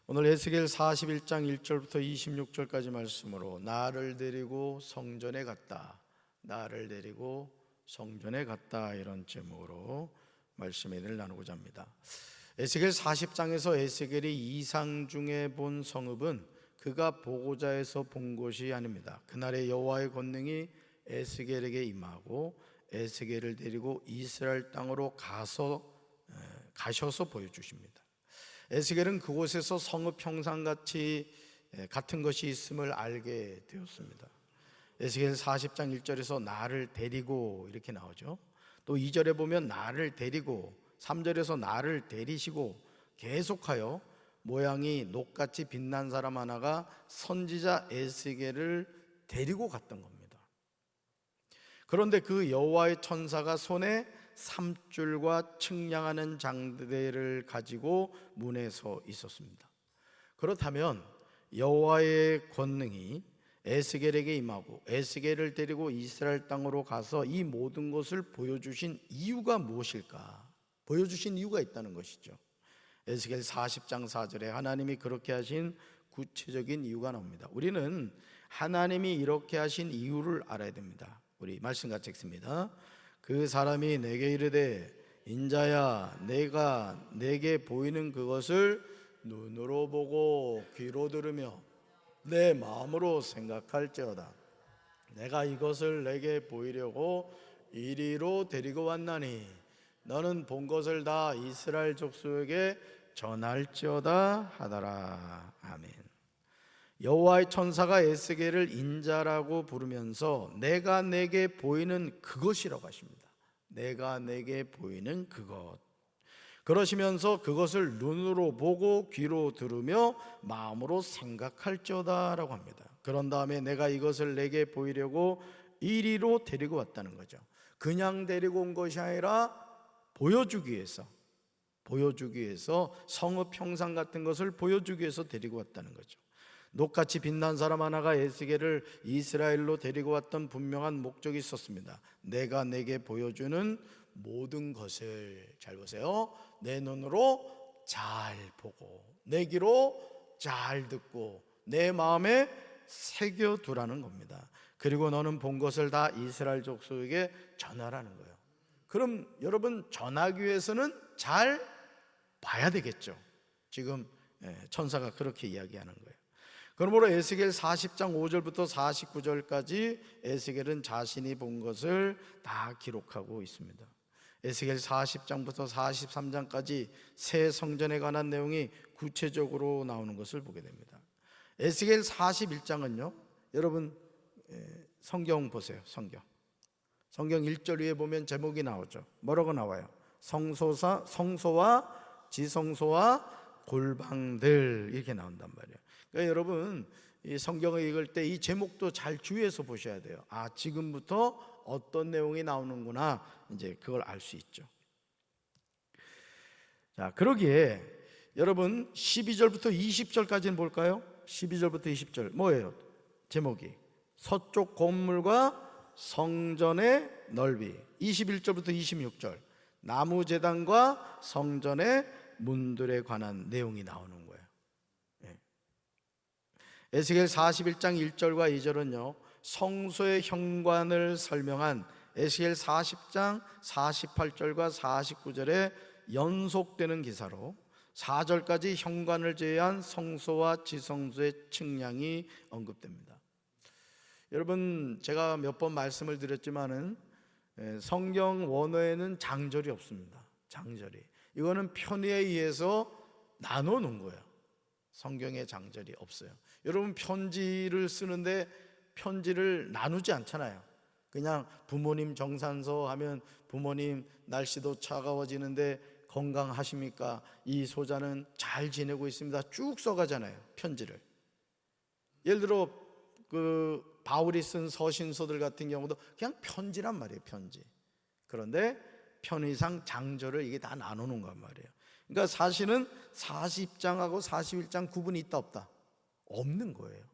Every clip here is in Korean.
오늘 에스겔 41장 1절부터 26절까지 말씀으로 나를 데리고 성전에 갔다, 나를 데리고 성전에 갔다, 이런 제목으로 말씀을 나누고자 합니다. 에스겔 40장에서 에스겔이 이상 중에 본 성읍은 그가 보고자 해서 본 곳이 아닙니다. 그날의 여호와의 권능이 에스겔에게 임하고 에스겔을 데리고 이스라엘 땅으로 가셔서 보여주십니다. 에스겔은 그곳에서 성읍 형상같이 같은 것이 있음을 알게 되었습니다. 에스겔 40장 1절에서 나를 데리고 이렇게 나오죠. 또 2절에 보면 나를 데리고, 3절에서 나를 데리시고, 계속하여 모양이 녹같이 빛난 사람 하나가 선지자 에스겔을 데리고 갔던 겁니다. 그런데 그 여호와의 천사가 손에 삼줄과 측량하는 장대를 가지고 문에 서 있었습니다. 그렇다면 여호와의 권능이 에스겔에게 임하고 에스겔을 데리고 이스라엘 땅으로 가서 이 모든 것을 보여주신 이유가 무엇일까? 보여주신 이유가 있다는 것이죠. 에스겔 40장 4절에 하나님이 그렇게 하신 구체적인 이유가 나옵니다. 우리는 하나님이 이렇게 하신 이유를 알아야 됩니다. 우리 말씀 같이 읽습니다. 그 사람이 내게 이르되 인자야, 내가 내게 보이는 그것을 눈으로 보고 귀로 들으며 내 마음으로 생각할지어다. 내가 이것을 내게 보이려고 이리로 데리고 왔나니 너는 본 것을 다 이스라엘 족속에게 전할지어다 하더라. 아멘. 여호와의 천사가 에스겔을 인자라고 부르면서 내가 내게 보이는 그것이라고 하십니다. 내가 내게 보이는 그것. 그러시면서 그것을 눈으로 보고 귀로 들으며 마음으로 생각할지어다 라고 합니다. 그런 다음에 내가 이것을 내게 보이려고 이리로 데리고 왔다는 거죠. 그냥 데리고 온 것이 아니라 보여주기 위해서 성읍 형상 같은 것을 보여주기 위해서 데리고 왔다는 거죠. 녹같이 빛난 사람 하나가 에스겔을 이스라엘로 데리고 왔던 분명한 목적이 있었습니다. 내가 내게 보여주는 모든 것을, 잘 보세요, 내 눈으로 잘 보고 내 귀로 잘 듣고 내 마음에 새겨두라는 겁니다. 그리고 너는 본 것을 다 이스라엘 족속에게 전하라는 거예요. 그럼 여러분, 전하기 위해서는 잘 봐야 되겠죠. 지금 천사가 그렇게 이야기하는 거예요. 그러므로 에스겔 40장 5절부터 49절까지 에스겔은 자신이 본 것을 다 기록하고 있습니다. 에스겔 40장부터 43장까지 새 성전에 관한 내용이 구체적으로 나오는 것을 보게 됩니다. 에스겔 41장은요, 여러분 성경 보세요. 성경 1절 위에 보면 제목이 나오죠. 뭐라고 나와요? 성소와 지성소와 골방들, 이렇게 나온단 말이에요. 그러니까 여러분, 이 성경을 읽을 때 이 제목도 잘 주의해서 보셔야 돼요. 아, 지금부터 어떤 내용이 나오는구나, 이제 그걸 알 수 있죠. 자, 그러기에 여러분 12절부터 20절까지는 볼까요? 12절부터 20절 뭐예요? 제목이 서쪽 건물과 성전의 넓이. 21절부터 26절 나무 제단과 성전의 문들에 관한 내용이 나오는 거예요. 에스겔 41장 1절과 2절은요 성소의 현관을 설명한 에스겔 40장 48절과 49절에 연속되는 기사로 4절까지 현관을 제외한 성소와 지성소의 측량이 언급됩니다. 여러분, 제가 몇 번 말씀을 드렸지만은 성경 원어에는 장절이 없습니다. 장절이, 이거는 편의에 의해서 나눠 놓은 거예요. 성경에 장절이 없어요. 여러분, 편지를 쓰는데 편지를 나누지 않잖아요. 그냥 부모님 정산서 하면 부모님 날씨도 차가워지는데 건강하십니까? 이 소자는 잘 지내고 있습니다. 쭉 써가잖아요, 편지를. 예를 들어 그 바울이 쓴 서신서들 같은 경우도 그냥 편지란 말이에요, 편지. 그런데 편의상 장절을 이게 다 나누는 건 말이에요. 그러니까 사실은 40장하고 41장 구분이 있다 없다? 없는 거예요.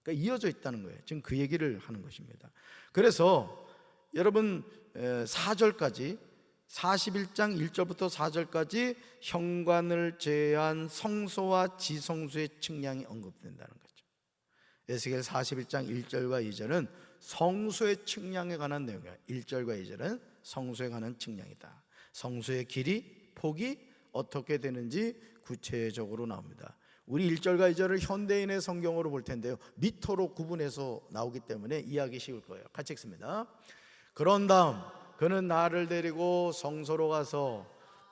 그러니까 이어져 있다는 거예요. 지금 그 얘기를 하는 것입니다. 그래서 여러분 4절까지 41장 1절부터 4절까지 현관을 제외한 성소와 지성소의 측량이 언급된다는 거죠. 에스겔 41장 1절과 2절은 성소의 측량에 관한 내용이에요. 1절과 2절은 성소에 관한 측량이다. 성소의 길이, 폭이 어떻게 되는지 구체적으로 나옵니다. 우리 1절과 2절을 현대인의 성경으로 볼 텐데요, 미터로 구분해서 나오기 때문에 이해하기 쉬울 거예요. 같이 읽습니다. 그런 다음 그는 나를 데리고 성소로 가서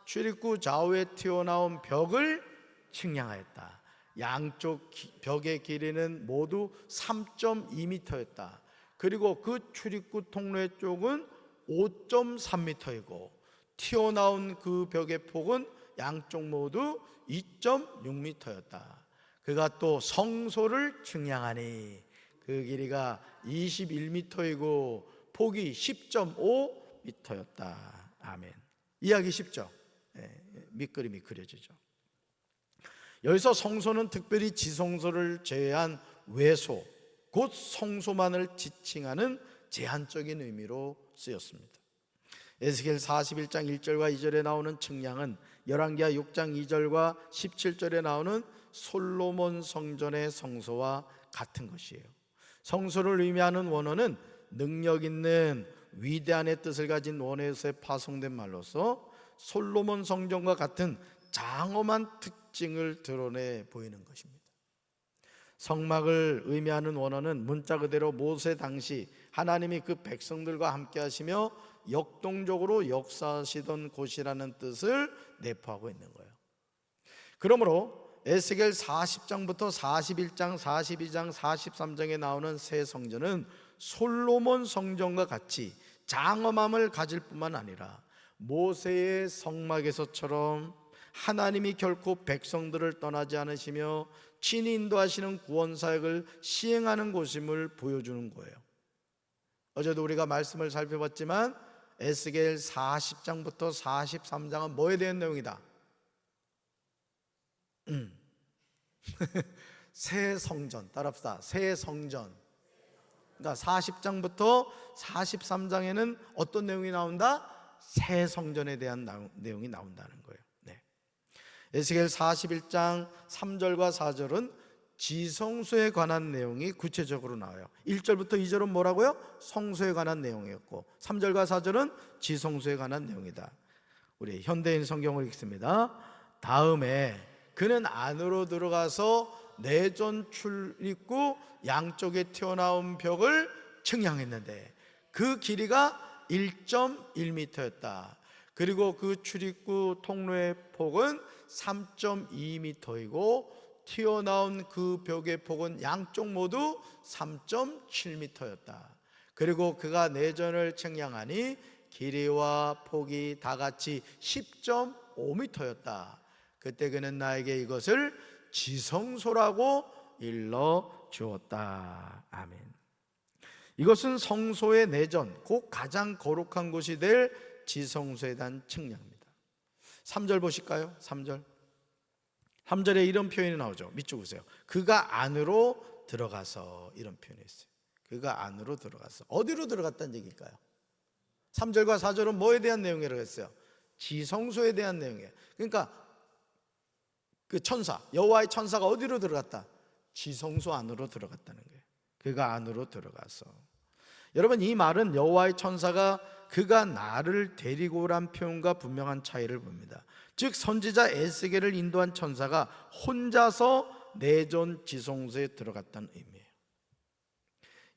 출입구 좌우에 튀어나온 벽을 측량하였다. 양쪽 벽의 길이는 모두 3.2m였다. 그리고 그 출입구 통로의 쪽은 5.3m이고 튀어나온 그 벽의 폭은 양쪽 모두 2.6m였다. 그가 또 성소를 측량하니 그 길이가 21m이고 폭이 10.5m였다. 아멘. 이해하기 쉽죠? 밑그림이 그려지죠. 여기서 성소는 특별히 지성소를 제외한 외소, 곧 성소만을 지칭하는 제한적인 의미로 쓰였습니다. 에스겔 41장 1절과 2절에 나오는 측량은 열왕기하 6장 2절과 17절에 나오는 솔로몬 성전의 성소와 같은 것이에요. 성소를 의미하는 원어는 능력 있는 위대한의 뜻을 가진 원어에서 파송된 말로서 솔로몬 성전과 같은 장엄한 특징을 드러내 보이는 것입니다. 성막을 의미하는 원어는 문자 그대로 모세 당시 하나님이 그 백성들과 함께 하시며 역동적으로 역사하시던 곳이라는 뜻을 내포하고 있는 거예요. 그러므로 에스겔 40장부터 41장, 42장, 43장에 나오는 새 성전은 솔로몬 성전과 같이 장엄함을 가질 뿐만 아니라 모세의 성막에서처럼 하나님이 결코 백성들을 떠나지 않으시며 친히 인도하시는 구원 사역을 시행하는 곳임을 보여주는 거예요. 어제도 우리가 말씀을 살펴봤지만 에스겔 40장부터 43장은 뭐에 대한 내용이다? 새 성전, 따라합시다. 새 성전. 그러니까 40장부터 43장에는 어떤 내용이 나온다? 새 성전에 대한 내용이 나온다는 거예요. 네. 에스겔 41장 3절과 4절은 지성소에 관한 내용이 구체적으로 나와요. 1절부터 2절은 뭐라고요? 성소에 관한 내용이었고 3절과 4절은 지성소에 관한 내용이다. 우리 현대인 성경을 읽습니다. 다음에 그는 안으로 들어가서 내전 출입구 양쪽에 튀어나온 벽을 측량했는데 그 길이가 1.1m였다. 그리고 그 출입구 통로의 폭은 3.2m이고 튀어나온 그 벽의 폭은 양쪽 모두 3.7m였다. 그리고 그가 내전을 측량하니 길이와 폭이 다 같이 10.5m였다. 그때 그는 나에게 이것을 지성소라고 일러 주었다. 아멘. 이것은 성소의 내전, 곧 가장 거룩한 곳이 될 지성소에 대한 측량입니다. 3절 보실까요? 3절에 이런 표현이 나오죠. 밑줄 보세요. 그가 안으로 들어가서, 이런 표현이 있어요. 그가 안으로 들어가서. 어디로 들어갔다는 얘기일까요? 3절과 4절은 뭐에 대한 내용이라고 했어요? 지성소에 대한 내용이에요. 그러니까 그 천사, 여호와의 천사가 어디로 들어갔다? 지성소 안으로 들어갔다는 거예요. 그가 안으로 들어가서. 여러분, 이 말은 여호와의 천사가 그가 나를 데리고 오란 표현과 분명한 차이를 봅니다. 즉 선지자 에스겔을 인도한 천사가 혼자서 내전 지성소에 들어갔다는 의미예요.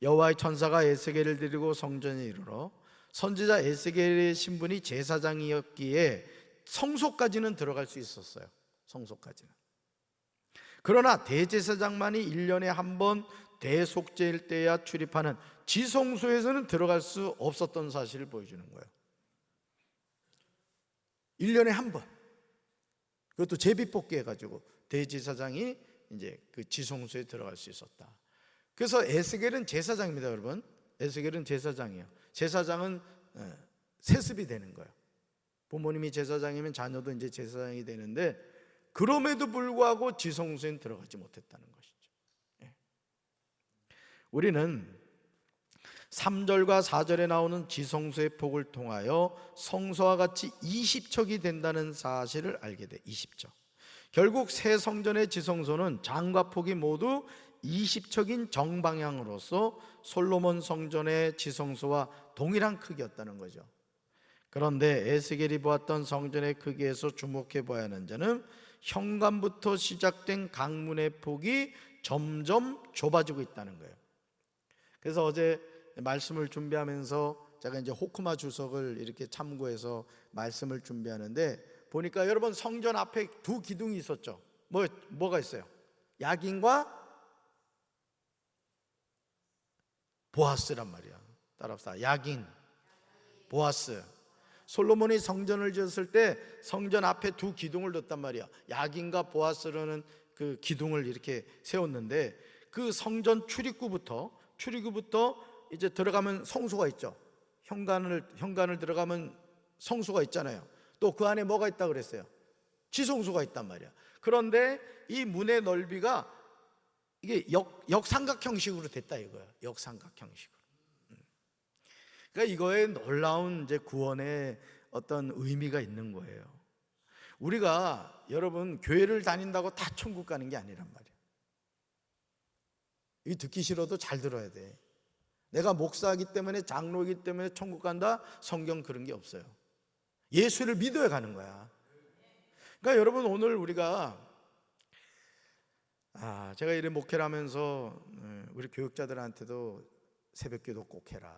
여호와의 천사가 에스겔을 데리고 성전에 이르러 선지자 에스겔의 신분이 제사장이었기에 성소까지는 들어갈 수 있었어요. 성소까지는. 그러나 대제사장만이 1년에 한 번 대속죄일 때야 출입하는 지성소에서는 들어갈 수 없었던 사실을 보여주는 거예요. 1년에 한 번. 그것도 제비뽑기 해가지고 대제사장이 이제 그 지성소에 들어갈 수 있었다. 그래서 에스겔은 제사장입니다, 여러분. 에스겔은 제사장이에요. 제사장은 세습이 되는 거예요. 부모님이 제사장이면 자녀도 이제 제사장이 되는데, 그럼에도 불구하고 지성소에 들어가지 못했다는 것이죠. 우리는 3절과 4절에 나오는 지성소의 폭을 통하여 성소와 같이 20척이 된다는 사실을 알게 돼. 20척. 결국 새 성전의 지성소는 장과 폭이 모두 20척인 정방향으로서 솔로몬 성전의 지성소와 동일한 크기였다는 거죠. 그런데 에스겔이 보았던 성전의 크기에서 주목해 봐야 하는 자는 현관부터 시작된 강문의 폭이 점점 좁아지고 있다는 거예요. 그래서 어제 말씀을 준비하면서 제가 이제 호크마 주석을 이렇게 참고해서 말씀을 준비하는데 보니까 여러분 성전 앞에 두 기둥이 있었죠. 뭐가 있어요? 야긴과 보아스란 말이야. 따라합시다. 야긴, 보아스. 솔로몬이 성전을 지었을 때 성전 앞에 두 기둥을 뒀단 말이야. 야긴과 보아스라는 그 기둥을 이렇게 세웠는데 그 성전 출입구부터 이제 들어가면 성소가 있죠. 현관을 들어가면 성소가 있잖아요. 또 그 안에 뭐가 있다 그랬어요? 지성소가 있단 말이야. 그런데 이 문의 넓이가 이게 역삼각 형식으로 됐다 이거야. 역삼각 형식으로. 그러니까 이거에 놀라운 이제 구원의 어떤 의미가 있는 거예요. 우리가 여러분 교회를 다닌다고 다 천국 가는 게 아니란 말이야. 이 듣기 싫어도 잘 들어야 돼. 내가 목사이기 때문에 장로이기 때문에 천국 간다? 성경 그런 게 없어요. 예수를 믿어야 가는 거야. 그러니까 여러분 오늘 우리가 제가 이런 목회를 하면서 우리 교육자들한테도 새벽기도 꼭 해라,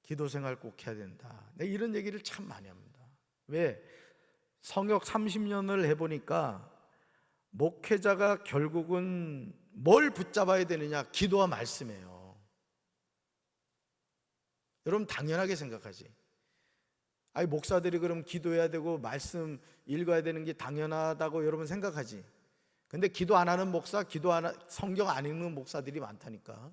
기도생활 꼭 해야 된다, 내가 이런 얘기를 참 많이 합니다. 왜? 성역 30년을 해보니까 목회자가 결국은 뭘 붙잡아야 되느냐? 기도와 말씀이에요. 여러분 당연하게 생각하지. 목사들이 그럼 기도해야 되고 말씀 읽어야 되는 게 당연하다고 여러분 생각하지. 근데 기도 안 하는 목사, 성경 안 읽는 목사들이 많다니까.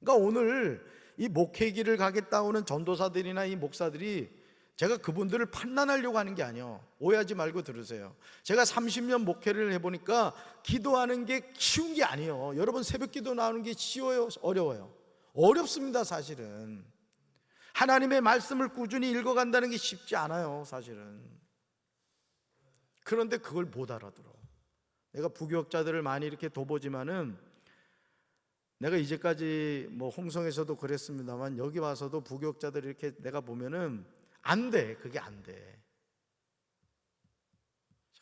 그러니까 오늘 이 목회 길을 가겠다 오는 전도사들이나 이 목사들이 제가 그분들을 판단하려고 하는 게 아니에요. 오해하지 말고 들으세요. 제가 30년 목회를 해보니까 기도하는 게 쉬운 게 아니에요. 여러분 새벽 기도 나오는 게 쉬워요? 어려워요? 어렵습니다. 사실은 하나님의 말씀을 꾸준히 읽어간다는 게 쉽지 않아요. 사실은. 그런데 그걸 못 알아들어. 내가 부교육자들을 많이 이렇게 도보지만은 내가 이제까지 홍성에서도 그랬습니다만 여기 와서도 부교육자들 이렇게 내가 보면은 안 돼. 그게 안 돼.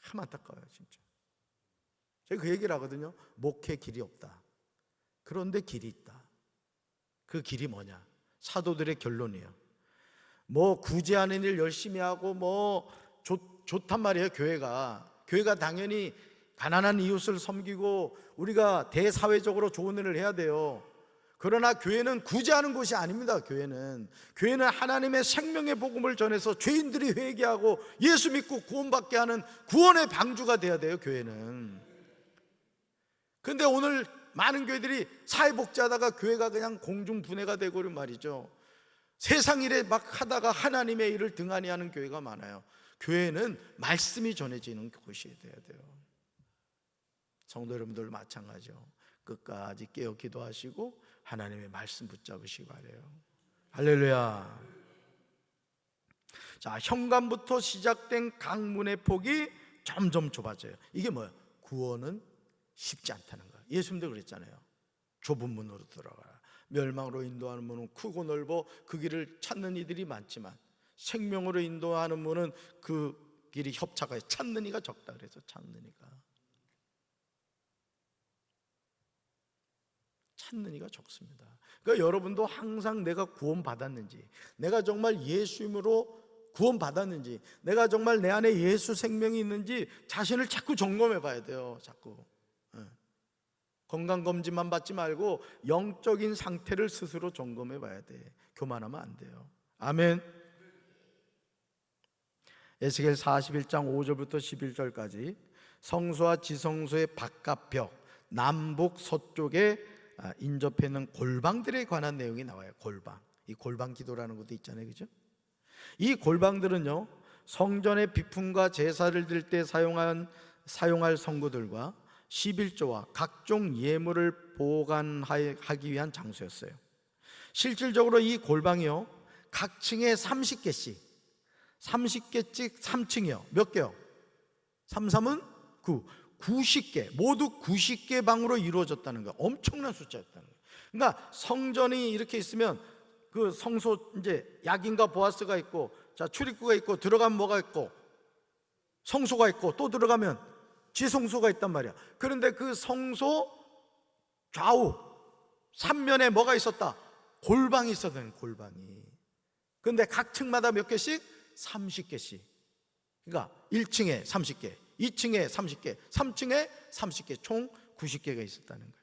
참 안타까워요 진짜. 제가 그 얘기를 하거든요. 목회 길이 없다. 그런데 길이 있다. 그 길이 뭐냐? 사도들의 결론이에요. 구제하는 일 열심히 하고 좋단 말이에요. 교회가 당연히 가난한 이웃을 섬기고 우리가 대사회적으로 좋은 일을 해야 돼요. 그러나 교회는 구제하는 곳이 아닙니다. 교회는 하나님의 생명의 복음을 전해서 죄인들이 회개하고 예수 믿고 구원받게 하는 구원의 방주가 돼야 돼요. 교회는. 그런데 오늘 많은 교회들이 사회복지하다가 교회가 그냥 공중분해가 되고 말이죠. 세상 일에 막 하다가 하나님의 일을 등한히 하는 교회가 많아요. 교회는 말씀이 전해지는 곳이 돼야 돼요. 성도 여러분들 마찬가지죠. 끝까지 깨어 기도하시고 하나님의 말씀 붙잡으시기 바래요. 할렐루야. 자, 현관부터 시작된 강문의 폭이 점점 좁아져요. 이게 뭐예요? 구원은 쉽지 않다는 거예요. 예수님도 그랬잖아요. 좁은 문으로 들어가라. 멸망으로 인도하는 문은 크고 넓어 그 길을 찾는 이들이 많지만 생명으로 인도하는 문은 그 길이 협착하여 찾는 이가 적다. 그래서 찾는 이가 적습니다. 그러니까 여러분도 항상 내가 구원받았는지, 내가 정말 예수님으로 구원받았는지, 내가 정말 내 안에 예수 생명이 있는지 자신을 자꾸 점검해 봐야 돼요. 자꾸 건강검진만 받지 말고 영적인 상태를 스스로 점검해 봐야 돼. 교만하면 안 돼요. 아멘. 에스겔 41장 5절부터 11절까지 성소와 지성소의 바깥벽 남북 서쪽에 인접해 있는 골방들에 관한 내용이 나와요. 이 골방 기도라는 것도 있잖아요. 그죠? 이 골방들은요, 성전의 비품과 제사를 드릴 때 사용할 성구들과 11조와 각종 예물을 보관하기 위한 장소였어요. 실질적으로 이 골방이요, 각 층에 30개씩, 30개씩 3층이요. 몇 개요? 3, 3은 9, 90개, 모두 90개 방으로 이루어졌다는 거예요. 엄청난 숫자였다는 거예요. 그러니까 성전이 이렇게 있으면 그 성소, 이제 야긴과 보아스가 있고, 자, 출입구가 있고, 들어가면 뭐가 있고, 성소가 있고, 또 들어가면 지성소가 있단 말이야. 그런데 그 성소 좌우 3면에 뭐가 있었다? 골방이 있었다는, 골방이. 그런데 각 층마다 몇 개씩? 30개씩. 그러니까 1층에 30개, 2층에 30개, 3층에 30개, 총 90개가 있었다는 거예요.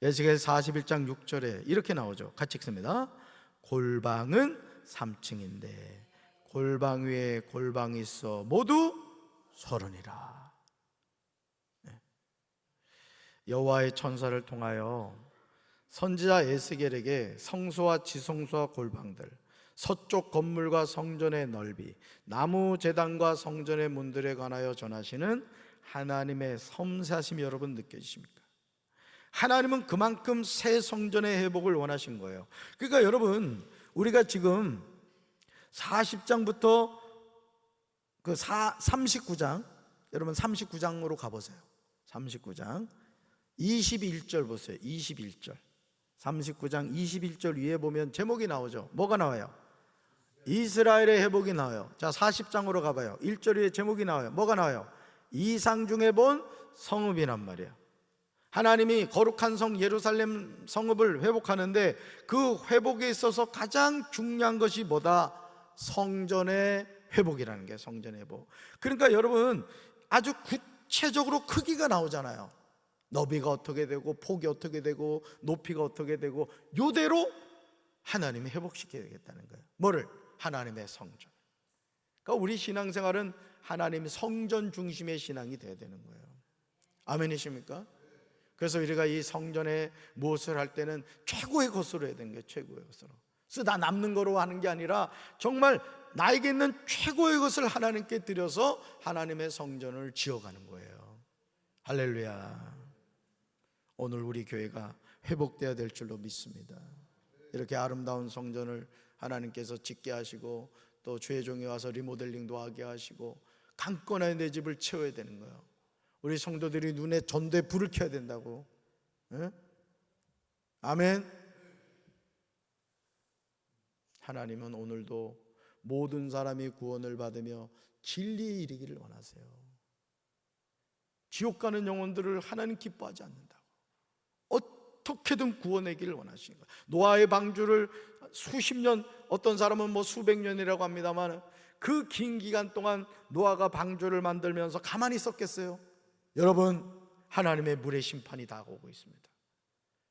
에스겔 41장 6절에 이렇게 나오죠. 같이 읽습니다. 골방은 3층인데 골방 위에 골방이 있어 모두 30이라. 여호와의 천사를 통하여 선지자 에스겔에게 성소와 지성소와 골방들, 서쪽 건물과 성전의 넓이, 나무 제단과 성전의 문들에 관하여 전하시는 하나님의 섬세하심이 여러분 느껴지십니까? 하나님은 그만큼 새 성전의 회복을 원하신 거예요. 그러니까 여러분, 우리가 지금 40장부터 그 39장, 여러분 39장으로 가보세요. 39장 21절 보세요. 21절, 39장 21절 위에 보면 제목이 나오죠. 뭐가 나와요? 이스라엘의 회복이 나와요. 자, 40장으로 가봐요. 1절 위에 제목이 나와요. 뭐가 나와요? 이상 중에 본 성읍이란 말이에요. 하나님이 거룩한 성 예루살렘 성읍을 회복하는데 그 회복에 있어서 가장 중요한 것이 뭐다? 성전의 회복이라는 게, 성전의 회복. 그러니까 여러분, 아주 구체적으로 크기가 나오잖아요. 너비가 어떻게 되고, 폭이 어떻게 되고, 높이가 어떻게 되고, 요대로 하나님이 회복시켜야겠다는 거예요. 뭐를? 하나님의 성전. 그러니까 우리 신앙생활은 하나님 성전 중심의 신앙이 돼야 되는 거예요. 아멘이십니까? 그래서 우리가 이 성전에 무엇을 할 때는 최고의 것으로 해야 되는 거예요. 최고의 것으로. 쓰다 남는 거로 하는 게 아니라 정말 나에게 있는 최고의 것을 하나님께 드려서 하나님의 성전을 지어가는 거예요. 할렐루야. 오늘 우리 교회가 회복되어야 될 줄로 믿습니다. 이렇게 아름다운 성전을 하나님께서 짓게 하시고, 또 주의 종이 와서 리모델링도 하게 하시고, 강건하게 내 집을 채워야 되는 거예요. 우리 성도들이 눈에 전도에 불을 켜야 된다고. 에? 아멘. 하나님은 오늘도 모든 사람이 구원을 받으며 진리에 이르기를 원하세요. 지옥 가는 영혼들을 하나님 기뻐하지 않는다고. 어떻게든 구원하기를 원하시는 거예요. 노아의 방주를 수십 년, 어떤 사람은 뭐 수백 년이라고 합니다만, 그 긴 기간 동안 노아가 방주를 만들면서 가만히 있었겠어요? 여러분, 하나님의 물의 심판이 다가오고 있습니다.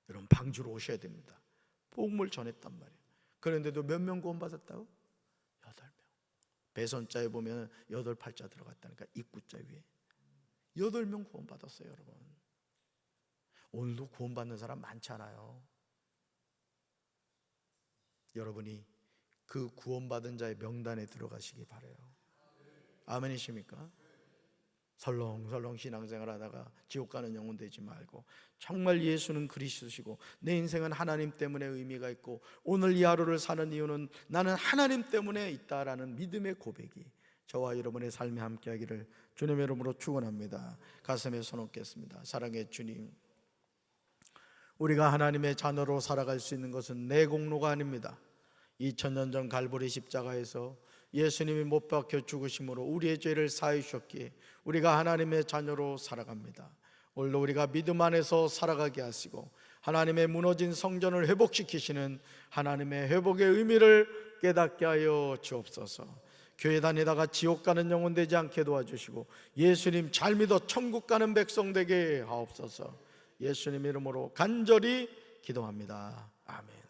여러분, 방주로 오셔야 됩니다. 복음을 전했단 말이에요. 그런데도 몇 명 구원받았다고? 8명. 배선자에 보면 8팔자 들어갔다니까, 입구자 위에 8명 구원받았어요. 여러분, 오늘도 구원받는 사람 많잖아요. 여러분이 그 구원받은 자의 명단에 들어가시기 바라요. 아멘이십니까? 설렁설렁 신앙생활 하다가 지옥 가는 영혼 되지 말고, 정말 예수는 그리스도시고 내 인생은 하나님 때문에 의미가 있고, 오늘 이 하루를 사는 이유는 나는 하나님 때문에 있다라는 믿음의 고백이 저와 여러분의 삶에 함께하기를 주님의 이름으로 축원합니다. 가슴에 손 얹겠습니다. 사랑의 주님, 우리가 하나님의 자녀로 살아갈 수 있는 것은 내 공로가 아닙니다. 2000년 전 갈보리 십자가에서 예수님이 못 박혀 죽으심으로 우리의 죄를 사해 주셨기에 우리가 하나님의 자녀로 살아갑니다. 오늘도 우리가 믿음 안에서 살아가게 하시고, 하나님의 무너진 성전을 회복시키시는 하나님의 회복의 의미를 깨닫게 하여 주옵소서. 교회 다니다가 지옥 가는 영혼 되지 않게 도와주시고, 예수님 잘 믿어 천국 가는 백성 되게 하옵소서. 예수님 이름으로 간절히 기도합니다. 아멘.